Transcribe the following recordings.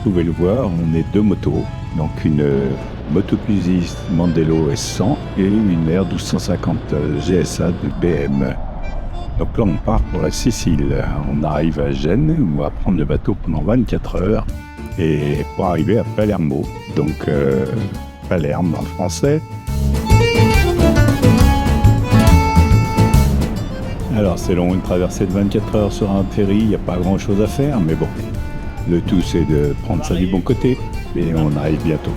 pouvez le voir, on est deux motos. Donc une Moto Guzzi Mandello S100 et une R1250 GSA de BM. Donc là, on part pour la Sicile. On arrive à Gênes, on va prendre le bateau pendant 24 heures et pour arriver à Palermo. Donc Palerme en français. Alors c'est long, une traversée de 24 heures sur un ferry, il n'y a pas grand chose à faire, mais bon, le tout c'est de prendre ça du bon côté et on arrive bientôt.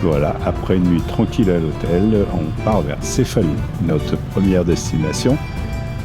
Voilà, après une nuit tranquille à l'hôtel, on part vers Cefalù, notre première destination.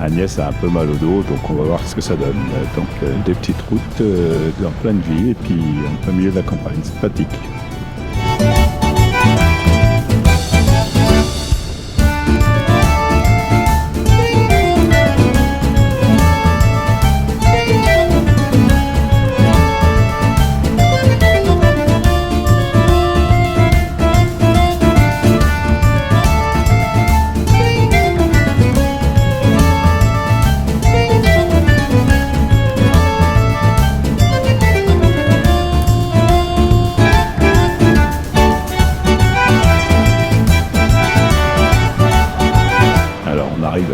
Agnès a un peu mal au dos, donc on va voir ce que ça donne. Donc des petites routes en pleine ville et puis en plein milieu de la campagne, c'est pratique.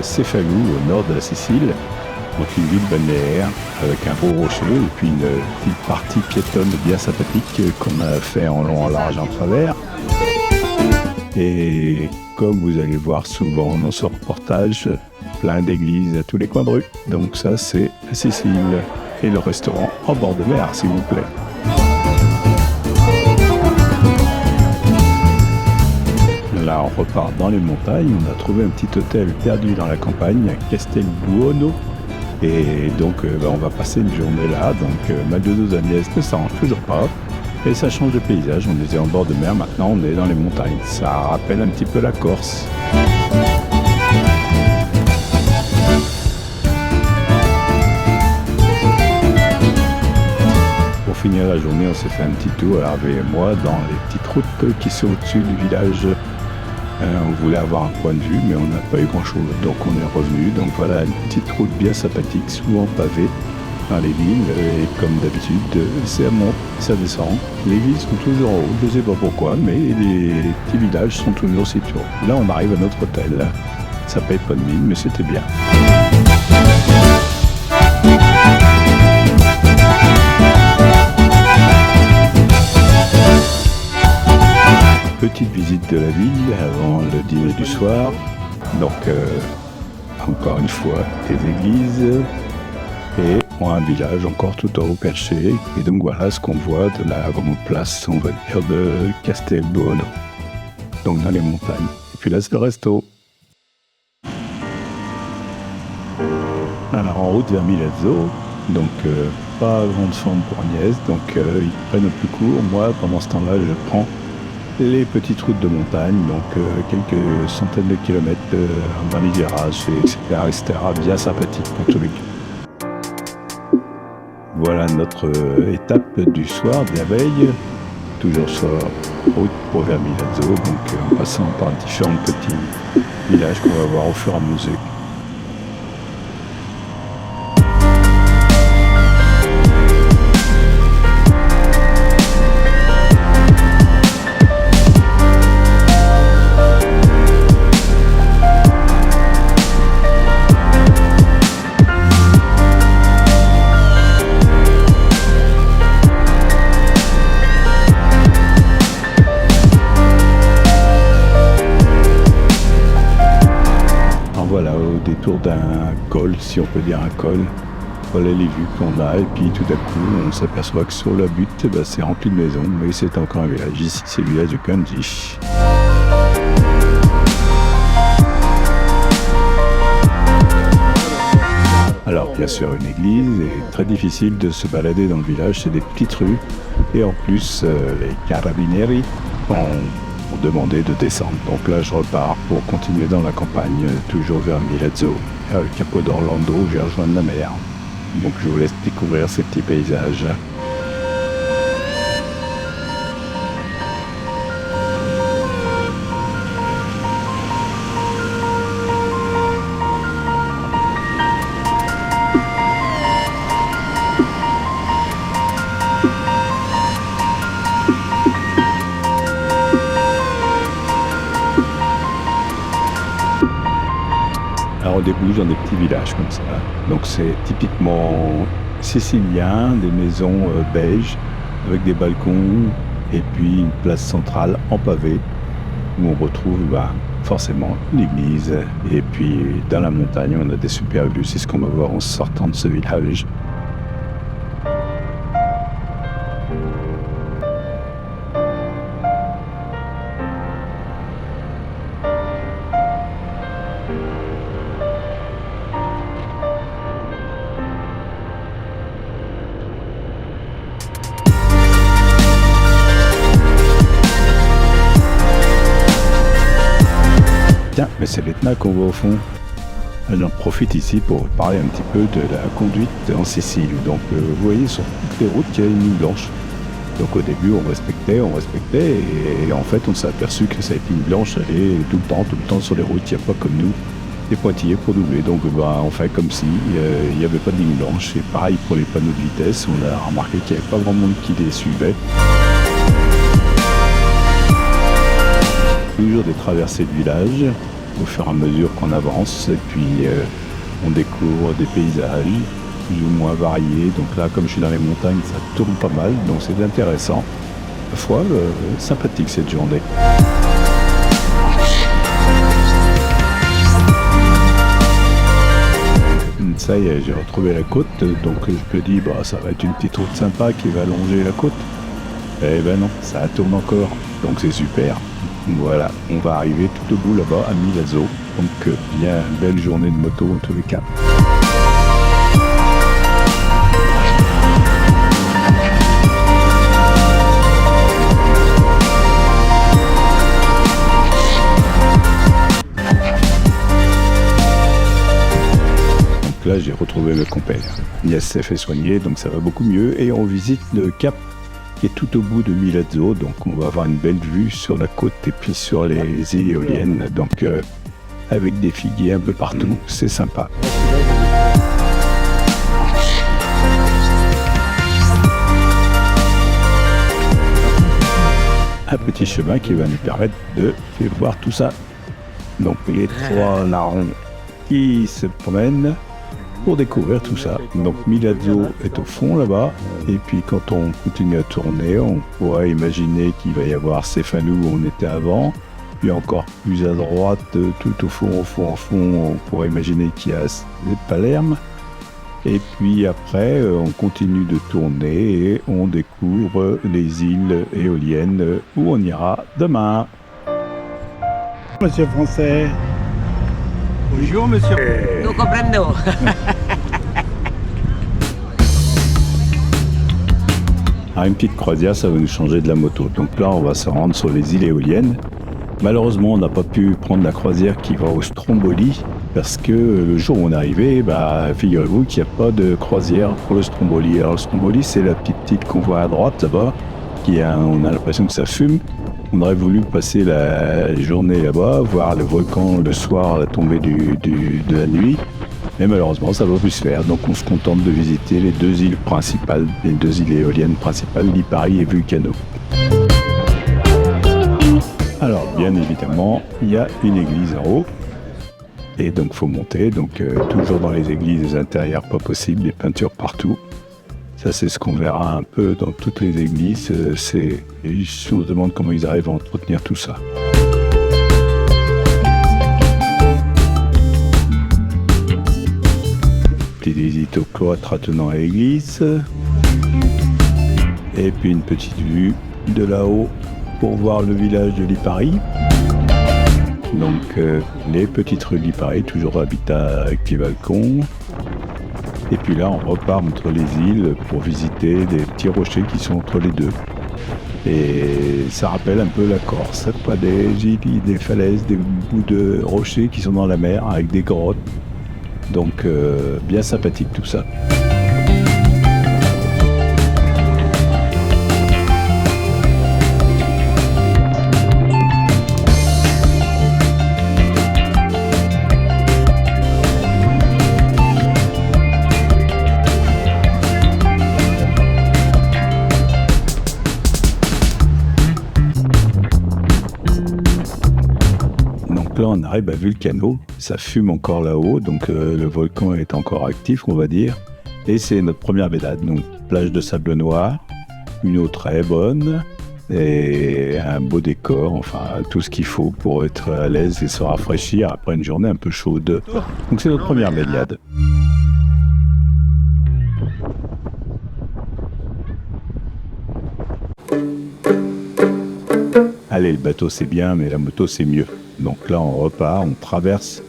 Cefalù, au nord de la Sicile, donc une ville balnéaire avec un beau rocher et puis une petite partie piétonne bien sympathique qu'on a fait en long, en large, en travers. Et comme vous allez voir souvent dans ce reportage, plein d'églises à tous les coins de rue. Donc ça, c'est la Sicile et le restaurant en bord de mer, s'il vous plaît. Là, on repart dans les montagnes. On a trouvé un petit hôtel perdu dans la campagne, à Castelbuono. Et donc, on va passer une journée là. Donc, ma doudou Agnès ne s'arrange toujours pas. Et ça change de paysage. On était en bord de mer. Maintenant, on est dans les montagnes. Ça rappelle un petit peu la Corse. Pour finir la journée, on s'est fait un petit tour, Hervé et moi, dans les petites routes qui sont au-dessus du village. On voulait avoir un point de vue, mais on n'a pas eu grand-chose. Donc on est revenu. Donc voilà, une petite route bien sympathique, souvent pavée dans les villes. Et comme d'habitude, ça monte, ça descend. Les villes sont toujours en haut, je ne sais pas pourquoi, mais les petits villages sont toujours situés. Là, on arrive à notre hôtel. Ça paye pas de mine, mais c'était bien. Petite visite de la ville avant le dîner du soir. Donc, encore une fois, des églises et un village encore tout en haut perché. Et donc voilà ce qu'on voit de la grande place, on va dire, de Castelbuono. Donc dans les montagnes. Et puis là, c'est le resto. Alors en route vers Milazzo. Donc pas grande forme pour Agnès. Donc ils prennent plus court. Moi, pendant ce temps-là, je prends les petites routes de montagne, donc quelques centaines de kilomètres dans les virages, etc., bien sympathique pour tous les cas. Voilà notre étape du soir, de la veille, toujours sur route pour vers Milazzo, donc en passant par différents petits villages qu'on va voir au fur et à mesure. Détour d'un col, si on peut dire un col. Voilà les vues qu'on a, et puis tout à coup, on s'aperçoit que sur la butte, c'est rempli de maisons, mais c'est encore un village. Ici, c'est le village de Kanji. Alors, bien sûr, une église, et très difficile de se balader dans le village, c'est des petites rues, et en plus, les carabinieri ont demandé de descendre. Donc là, je repars pour continuer dans la campagne, toujours vers Milazzo. À Capo d'Orlando, je vais rejoindre la mer. Donc je vous laisse découvrir ces petits paysages. on débouche dans des petits villages comme ça. Donc c'est typiquement sicilien, des maisons beiges avec des balcons et puis une place centrale en pavé où on retrouve forcément l'église. Et puis dans la montagne, on a des super vues. C'est ce qu'on va voir en sortant de ce village. Tiens, mais c'est l'Etna qu'on voit au fond. J'en profite ici pour parler un petit peu de la conduite en Sicile. Donc vous voyez sur toutes les routes il y a une ligne blanche. Donc au début on respectait et en fait on s'est aperçu que cette ligne blanche allait tout le temps sur les routes. Il n'y a pas comme nous des pointillés pour doubler. Donc on fait comme si il n'y avait pas de ligne blanche. Et pareil pour les panneaux de vitesse, on a remarqué qu'il n'y avait pas grand monde qui les suivait. Toujours des traversées de village au fur et à mesure qu'on avance et puis on découvre des paysages plus ou moins variés. Donc là, comme je suis dans les montagnes, ça tourne pas mal, donc c'est intéressant. Ma foi, sympathique cette journée. Ça y est, j'ai retrouvé la côte, donc je me dis, ça va être une petite route sympa qui va longer la côte. Eh ben non, ça tourne encore, donc c'est super. Voilà, on va arriver tout au bout là-bas à Milazzo, donc bien belle journée de moto en tous les cas. Donc là j'ai retrouvé le compère. Agnès s'est fait soigner, donc ça va beaucoup mieux et on visite le cap qui est tout au bout de Milazzo, donc on va avoir une belle vue sur la côte et puis sur les îles éoliennes, donc avec des figuiers un peu partout, c'est sympa. Un petit chemin qui va nous permettre de voir tout ça. Donc les trois larrons qui se promènent pour découvrir tout ça. Donc Milazzo est au fond là-bas, et puis quand on continue à tourner, on pourrait imaginer qu'il va y avoir Cefalù où on était avant, puis encore plus à droite, tout au fond, on pourrait imaginer qu'il y a Palerme, et puis après on continue de tourner et on découvre les îles éoliennes où on ira demain. Monsieur Français. Bonjour monsieur. Nous comprenons. Une petite croisière, ça va nous changer de la moto. Donc là, on va se rendre sur les îles éoliennes. Malheureusement, on n'a pas pu prendre la croisière qui va au Stromboli parce que le jour où on est arrivé, figurez-vous qu'il n'y a pas de croisière pour le Stromboli. Alors le Stromboli, c'est la petite île qu'on voit à droite là-bas, on a l'impression que ça fume. On aurait voulu passer la journée là-bas, voir le volcan le soir, la tombée de la nuit. Mais malheureusement, ça ne va plus se faire. Donc on se contente de visiter les deux îles principales, les deux îles éoliennes principales, Lipari et Vulcano. Alors, bien évidemment, il y a une église en haut. Et donc, il faut monter. Donc, toujours dans les églises intérieures, pas possible, des peintures partout. Ça, c'est ce qu'on verra un peu dans toutes les églises. On se demande comment ils arrivent à entretenir tout ça. Petite visite au cloître attenant à l'église. Et puis une petite vue de là-haut pour voir le village de Lipari. Donc les petites rues de Lipari, toujours habitat avec les balcons. Et puis là, on repart entre les îles pour visiter des petits rochers qui sont entre les deux. Et ça rappelle un peu la Corse, pas des îles, des falaises, des bouts de rochers qui sont dans la mer avec des grottes. Donc bien sympathique tout ça. Donc là, on arrive à Vulcano. Ça fume encore là-haut, donc le volcan est encore actif, on va dire. Et c'est notre première baignade. Donc, plage de sable noir, une eau très bonne et un beau décor. Enfin, tout ce qu'il faut pour être à l'aise et se rafraîchir après une journée un peu chaude. Donc, c'est notre première baignade. Allez, le bateau c'est bien, mais la moto c'est mieux. Donc là, on repart, on traverse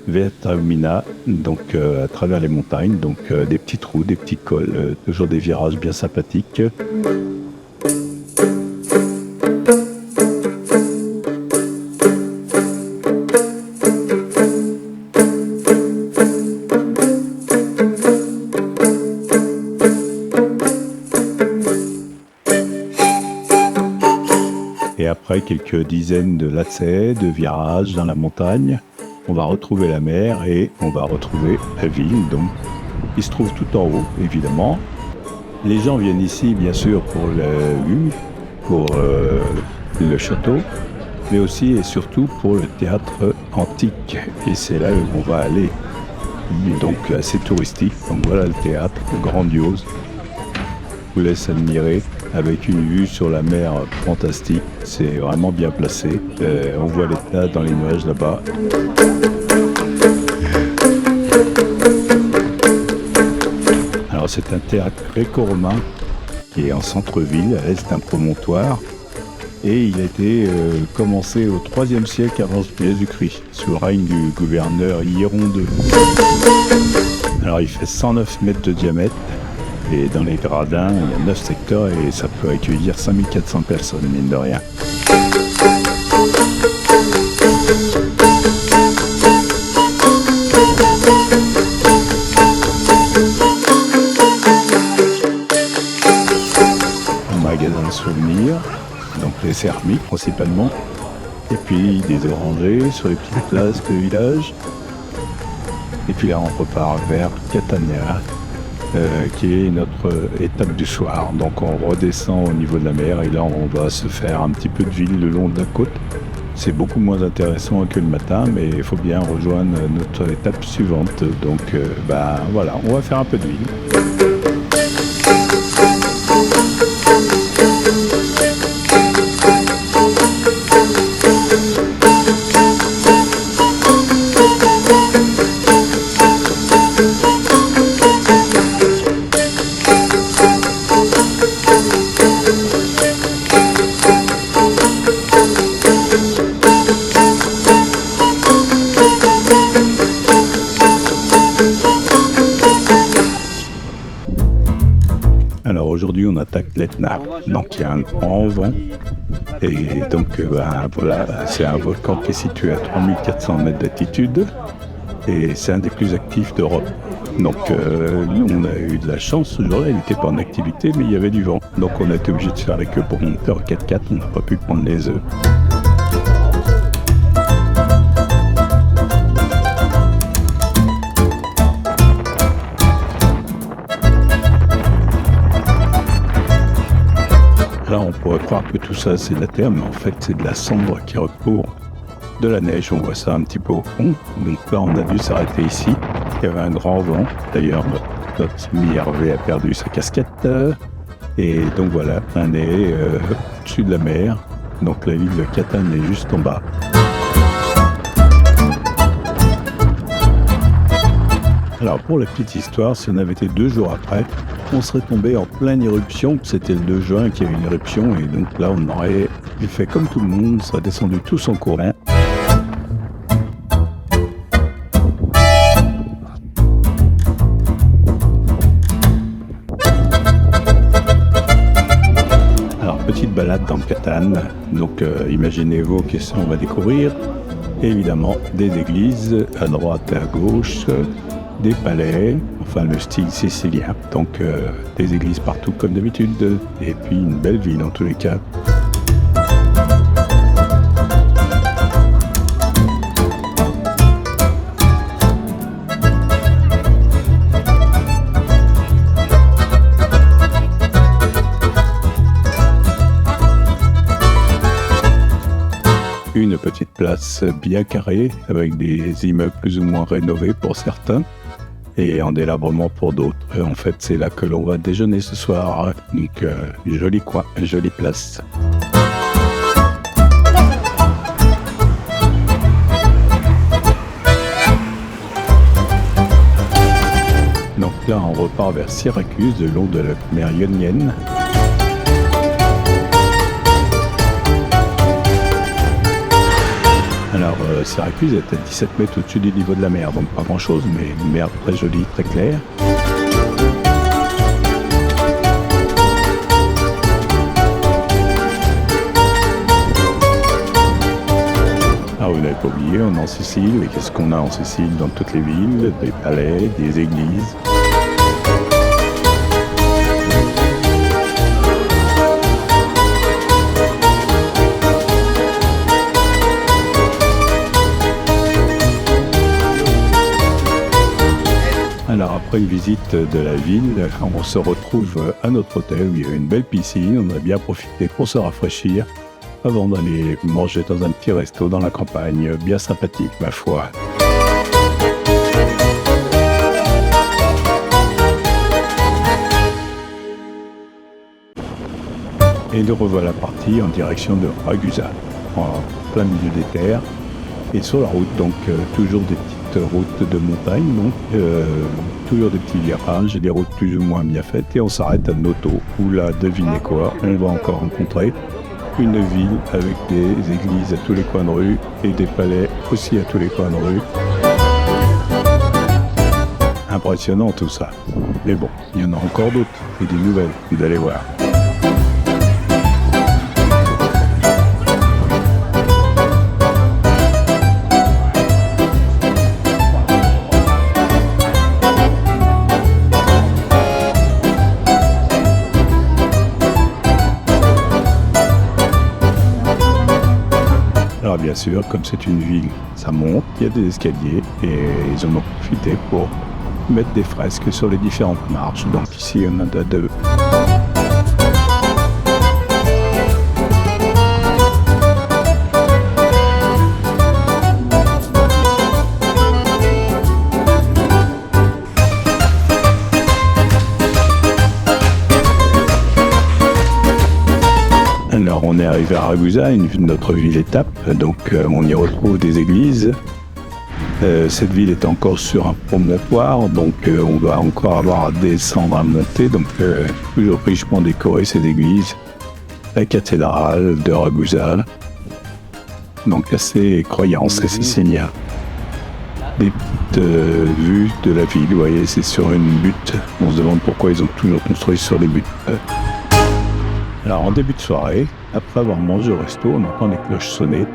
vers Taormina, donc à travers les montagnes, donc des petits trous, des petits cols, toujours des virages bien sympathiques. Et après quelques dizaines de lacets, de virages dans la montagne, on va retrouver la mer et on va retrouver la ville, donc qui se trouve tout en haut, évidemment. Les gens viennent ici, bien sûr, pour la vue, pour le château, mais aussi et surtout pour le théâtre antique. Et c'est là où on va aller, donc assez touristique. Donc voilà le théâtre, grandiose. Je vous laisse admirer, avec une vue sur la mer fantastique. C'est vraiment bien placé. On voit l'Etna dans les nuages là-bas. Alors c'est un théâtre gréco-romain qui est en centre-ville, à l'est d'un promontoire. Et il a été commencé au IIIe siècle avant Jésus-Christ, sous le règne du gouverneur Hiéron II. Alors il fait 109 mètres de diamètre. Et dans les gradins, il y a 9 secteurs et ça peut accueillir 5400 personnes, mine de rien. Un magasin de souvenirs, donc les céramiques principalement, et puis des orangers sur les petites places de village. Et puis là, on repart vers Catania. Qui est notre étape du soir. Donc on redescend au niveau de la mer et là on va se faire un petit peu de ville le long de la côte. C'est beaucoup moins intéressant que le matin, mais il faut bien rejoindre notre étape suivante. Donc voilà, on va faire un peu de ville. Alors aujourd'hui on attaque l'Etna, donc il y a un grand vent et donc voilà, c'est un volcan qui est situé à 3400 mètres d'altitude et c'est un des plus actifs d'Europe. Donc nous on a eu de la chance ce jour-là, il n'était pas en activité mais il y avait du vent. Donc on a été obligé de faire la queue pour monter en 4x4, on n'a pas pu prendre les œufs. Là, on pourrait croire que tout ça, c'est de la terre, mais en fait, c'est de la cendre qui recouvre de la neige. On voit ça un petit peu au fond. Donc là, on a dû s'arrêter ici. Il y avait un grand vent. D'ailleurs, notre ami Hervé a perdu sa casquette. Et donc voilà, on est au-dessus de la mer. Donc la ville de Catane est juste en bas. Alors pour la petite histoire, si on avait été 2 jours après, on serait tombé en pleine éruption. C'était le 2 juin qu'il y avait une éruption et donc là on aurait fait comme tout le monde, on serait descendu tous en courant. Alors petite balade dans Catane, donc imaginez-vous qu'est-ce qu'on va découvrir. Évidemment des églises à droite et à gauche. Des palais, enfin le style sicilien, donc des églises partout comme d'habitude, et puis une belle ville en tous les cas. une petite place bien carrée avec des immeubles plus ou moins rénovés pour certains et en délabrement pour d'autres. Et en fait, c'est là que l'on va déjeuner ce soir. Donc, joli coin, jolie place. Donc là, on repart vers Syracuse, le long de la mer Ionienne. Alors, Syracuse est à 17 mètres au-dessus du niveau de la mer, donc pas grand-chose, mais une mer très jolie, très claire. Alors, vous n'avez pas oublié, on est en Sicile, et qu'est-ce qu'on a en Sicile dans toutes les villes? Des palais, des églises. Alors après une visite de la ville, on se retrouve à notre hôtel où il y a une belle piscine. On a bien profité pour se rafraîchir avant d'aller manger dans un petit resto dans la campagne, bien sympathique ma foi. Et nous revoilà partis en direction de Ragusa, en plein milieu des terres. Et sur la route, donc toujours des petites routes de montagne, donc toujours des petits virages et des routes plus ou moins bien faites. Et on s'arrête à Noto, où là, devinez quoi, on va encore rencontrer une ville avec des églises à tous les coins de rue et des palais aussi à tous les coins de rue. Impressionnant tout ça. Mais bon, il y en a encore d'autres et des nouvelles, vous allez voir. Alors bien sûr, comme c'est une ville, ça monte, il y a des escaliers et ils en ont profité pour mettre des fresques sur les différentes marches. Donc ici, on en a deux. Alors on est arrivé à Ragusa, notre ville étape, donc on y retrouve des églises. Cette ville est encore sur un promontoire, donc on doit encore avoir à descendre, à monter, donc toujours richement décoré ces églises. La cathédrale de Ragusa, donc assez croyance, assez seigneur. Des petites vues de la ville, vous voyez, c'est sur une butte. On se demande pourquoi ils ont toujours construit sur des buttes. Alors en début de soirée, après avoir mangé au resto, on entend les cloches sonner.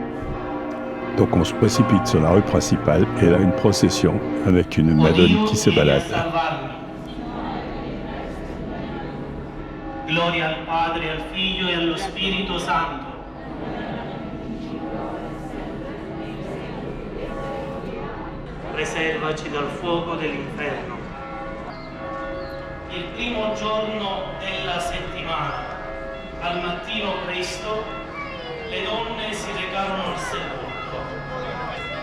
Donc on se précipite sur la rue principale et là une procession avec une Madone qui se balade. Gloria al Padre, al Figlio e allo Spirito Santo. Preservaci dal fuoco dell'inferno. Il primo giorno della settimana. Al mattino presto le donne si recarono al sepolcro,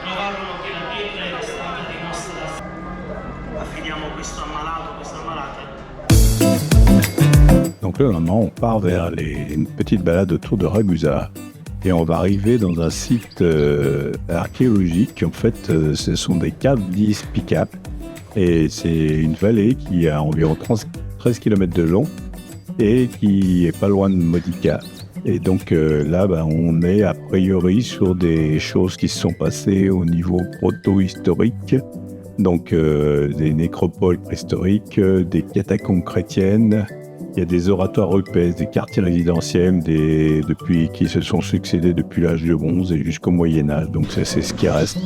trovarono che la pietra era stata rimossa. Affidiamo questo ammalato, questa ammalata. Donc là maintenant on part vers une petite balade autour de Ragusa et on va arriver dans un site archéologique. En fait ce sont des caves d'Ispicap et c'est une vallée qui a environ 13 km de long et qui est pas loin de Modica. Et donc là, on est a priori sur des choses qui se sont passées au niveau proto-historique, donc des nécropoles préhistoriques, des catacombes chrétiennes, il y a des oratoires rupestres, des quartiers résidentiels qui se sont succédés depuis l'âge de bronze et jusqu'au Moyen-Âge, donc c'est ce qui reste.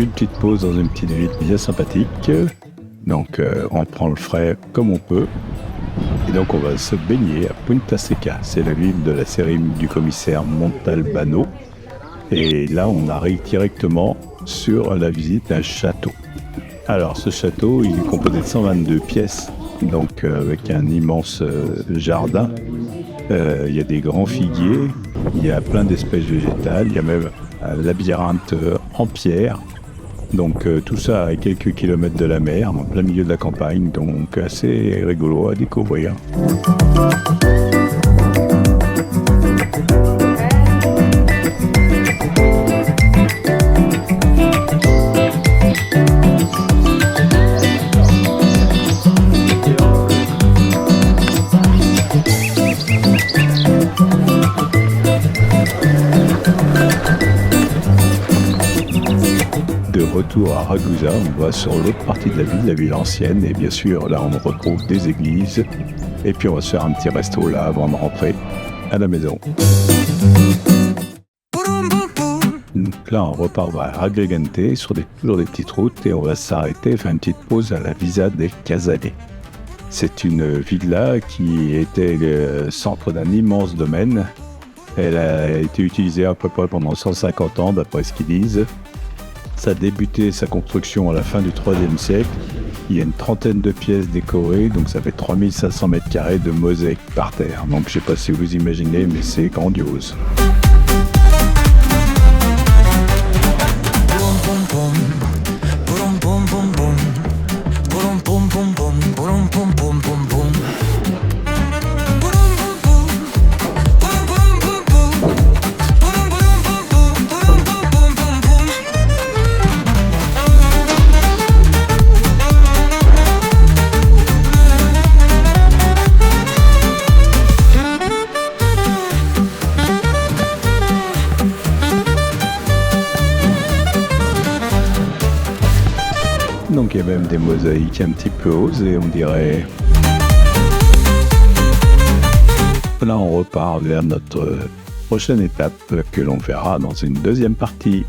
une petite pause dans une petite ville bien sympathique. Donc on prend le frais comme on peut. Et donc on va se baigner à Punta Seca. C'est la ville de la série du commissaire Montalbano. Et là on arrive directement sur la visite d'un château. Alors ce château, il est composé de 122 pièces, donc avec un immense jardin. Il y a des grands figuiers, il y a plein d'espèces végétales, il y a même un labyrinthe en pierre. Donc tout ça à quelques kilomètres de la mer, en plein milieu de la campagne, donc assez rigolo à découvrir. De retour à Ragusa, on va sur l'autre partie de la ville ancienne, et bien sûr là on retrouve des églises, et puis on va se faire un petit resto là avant de rentrer à la maison. Donc là on repart vers Agrigente sur toujours des petites routes, et on va s'arrêter, faire une petite pause à la Villa del Casale. C'est une villa qui était le centre d'un immense domaine. Elle a été utilisée à peu près pendant 150 ans d'après ce qu'ils disent. Ça a débuté sa construction à la fin du IIIe siècle. Il y a une trentaine de pièces décorées, donc ça fait 3500 mètres carrés de mosaïque par terre. Donc je ne sais pas si vous imaginez, mais c'est grandiose. Donc il y a même des mosaïques un petit peu osées, on dirait. Là on repart vers notre prochaine étape que l'on verra dans une deuxième partie.